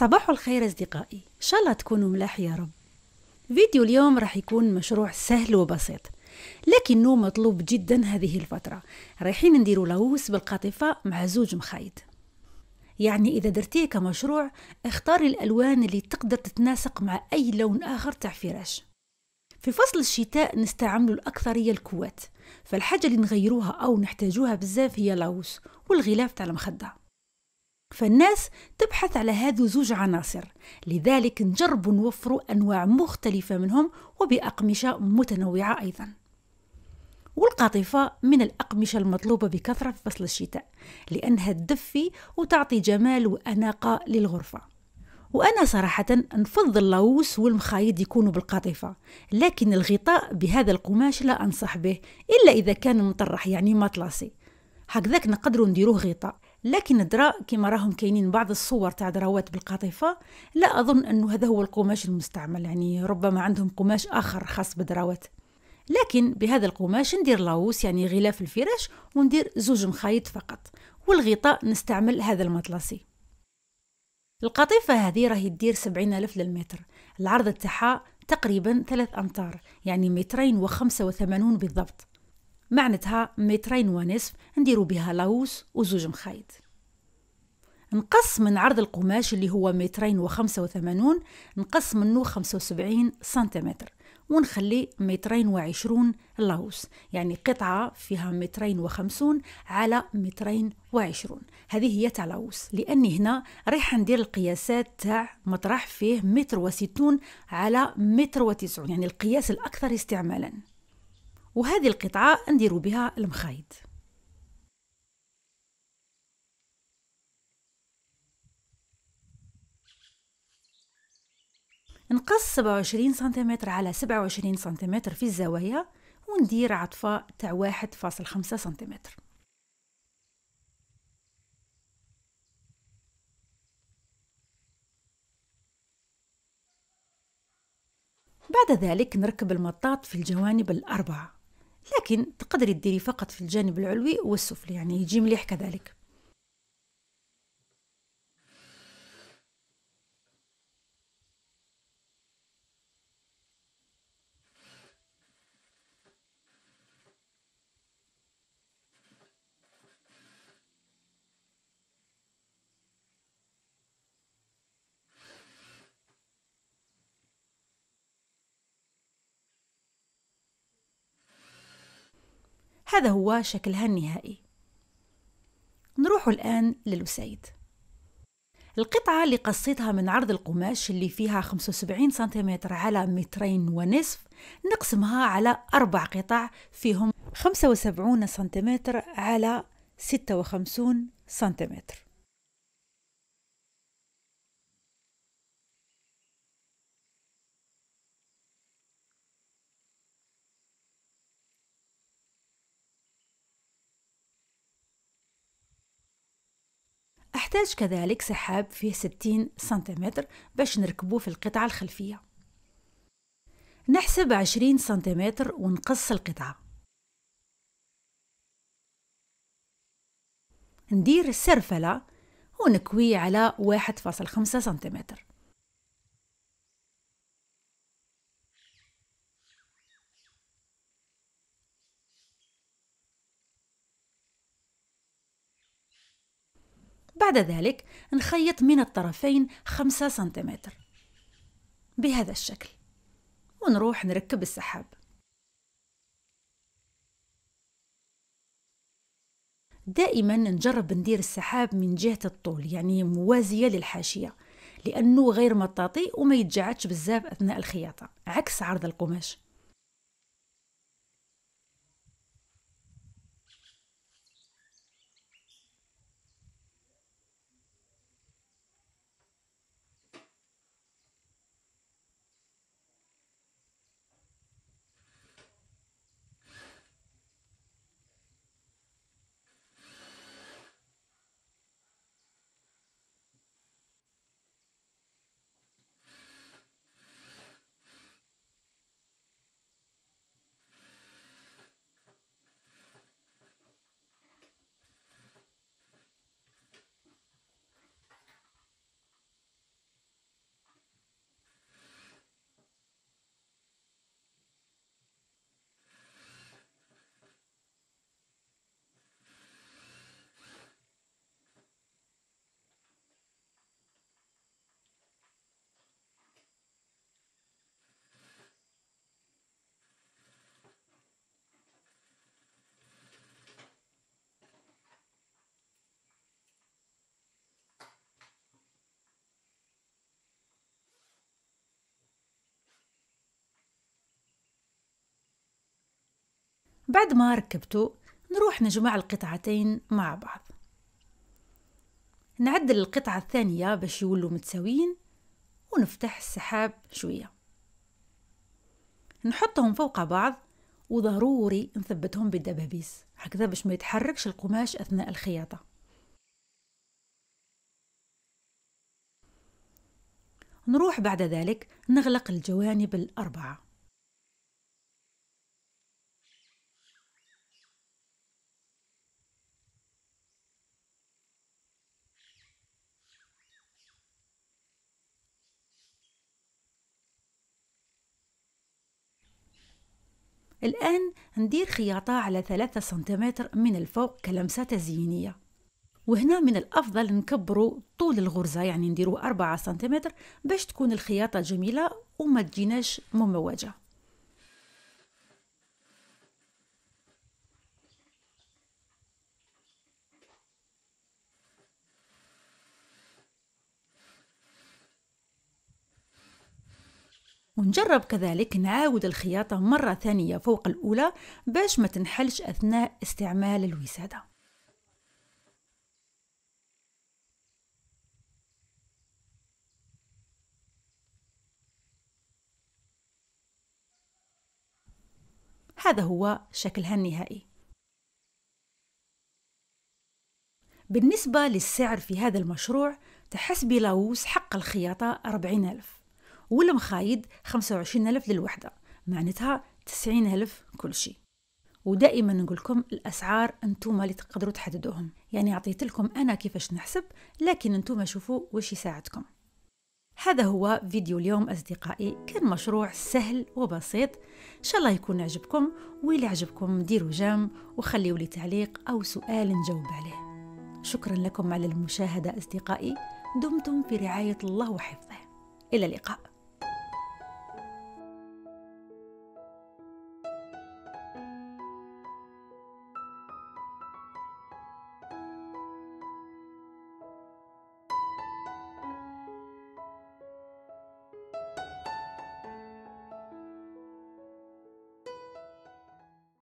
صباح الخير أصدقائي، إن شاء الله تكونوا ملاح يا رب. فيديو اليوم راح يكون مشروع سهل وبسيط لكنه مطلوب جدا هذه الفترة. رايحين نديروا لاوس بالقاطفة مع زوج مخايد. يعني إذا درتيه كمشروع اختاري الألوان اللي تقدر تتناسق مع أي لون آخر تاع فراش. في فصل الشتاء نستعملوا الأكثرية الكوات، فالحاجة اللي نغيروها أو نحتاجوها بزاف هي لاوس والغلاف تاع المخدة. فالناس تبحث على هذو زوج عناصر، لذلك نجربوا نوفروا أنواع مختلفة منهم وبأقمشة متنوعة أيضا. والقاطفة من الأقمشة المطلوبة بكثرة في فصل الشتاء لأنها تدفي وتعطي جمال وأناقة للغرفة. وأنا صراحة نفضل لاوس والمخايد يكونوا بالقاطفة، لكن الغطاء بهذا القماش لا أنصح به إلا إذا كان مطرح يعني مطلسي، هكذاك نقدروا نديروه غطاء. لكن الدراء كما راهم كاينين بعض الصور تاع دراوات بالقاطفة، لا أظن أنه هذا هو القماش المستعمل، يعني ربما عندهم قماش آخر خاص بالدراوات. لكن بهذا القماش ندير لاوس يعني غلاف الفراش وندير زوج مخايط فقط، والغطاء نستعمل هذا المطلسي. القطيفة هذه راهي تدير 70,000 للمتر، العرض تاعها تقريبا 3 أمتار يعني 285 بالضبط، معناتها 2.5 متر نديروا بها لاوس وزوج مخايط. نقص من عرض القماش اللي هو 285، نقص منه 75 سنتيمتر ونخلي 220 لاوس، يعني قطعة فيها 250 على 220. هذه هي تاع لاوس، لأني هنا رايحة ندير القياسات تاع مطرح فيه 160 على 190، يعني القياس الأكثر استعمالا. وهذه القطعة نديروا بها المخايد. نقص 27 سنتيمتر على 27 سنتيمتر في الزوايا وندير عطفة تاع 1.5 سنتيمتر. بعد ذلك نركب المطاط في الجوانب الأربعة، لكن تقدري تديري فقط في الجانب العلوي والسفلي، يعني يجي مليح كذلك. هذا هو شكلها النهائي. نروح الآن للوسيد. القطعة اللي قصيتها من عرض القماش اللي فيها 75 سنتيمتر على 2.5 متر نقسمها على 4 قطع فيهم 75 سنتيمتر على 56 سنتيمتر. أحتاج كذلك سحاب فيه 60 سنتيمتر باش نركبوه في القطعة الخلفية. نحسب 20 سنتيمتر ونقص القطعة. ندير سرفلة ونكوي على 1.5 سنتيمتر. بعد ذلك نخيط من الطرفين 5 سنتيمتر بهذا الشكل ونروح نركب السحاب. دائما نجرب ندير السحاب من جهة الطول، يعني موازية للحاشية، لأنه غير مطاطي وما يتجعدش بزاف أثناء الخياطة عكس عرض القماش. بعد ما ركبته نروح نجمع القطعتين مع بعض، نعدل القطعة الثانية باش يولوا متساويين، ونفتح السحاب شوية نحطهم فوق بعض، وضروري نثبتهم بالدبابيس هكذا باش ما يتحركش القماش أثناء الخياطة. نروح بعد ذلك نغلق الجوانب الأربعة. الآن ندير خياطة على 3 سنتيمتر من الفوق كلمسة تزيينية، وهنا من الأفضل نكبروا طول الغرزة، يعني نديروا 4 سنتيمتر باش تكون الخياطة جميلة وما تجيناش مموجة. ونجرب كذلك نعاود الخياطة مرة ثانية فوق الأولى باش ما تنحلش أثناء استعمال الوسادة. هذا هو شكلها النهائي. بالنسبة للسعر في هذا المشروع، تحسبي لاوس حق الخياطة 40,000 والمخايد 25,000 للوحدة، معناتها 90,000 كل شيء. ودائما نقولكم الأسعار أنتم اللي تقدروا تحددوهم، يعني عطيت لكم أنا كيفاش نحسب، لكن أنتم شوفوا وش يساعدكم. هذا هو فيديو اليوم أصدقائي، كان مشروع سهل وبسيط، إن شاء الله يكون عجبكم، وإلى عجبكم ديروا جام وخليوا لي تعليق أو سؤال نجاوب عليه. شكرا لكم على المشاهدة أصدقائي، دمتم في رعاية الله وحفظه، إلى اللقاء.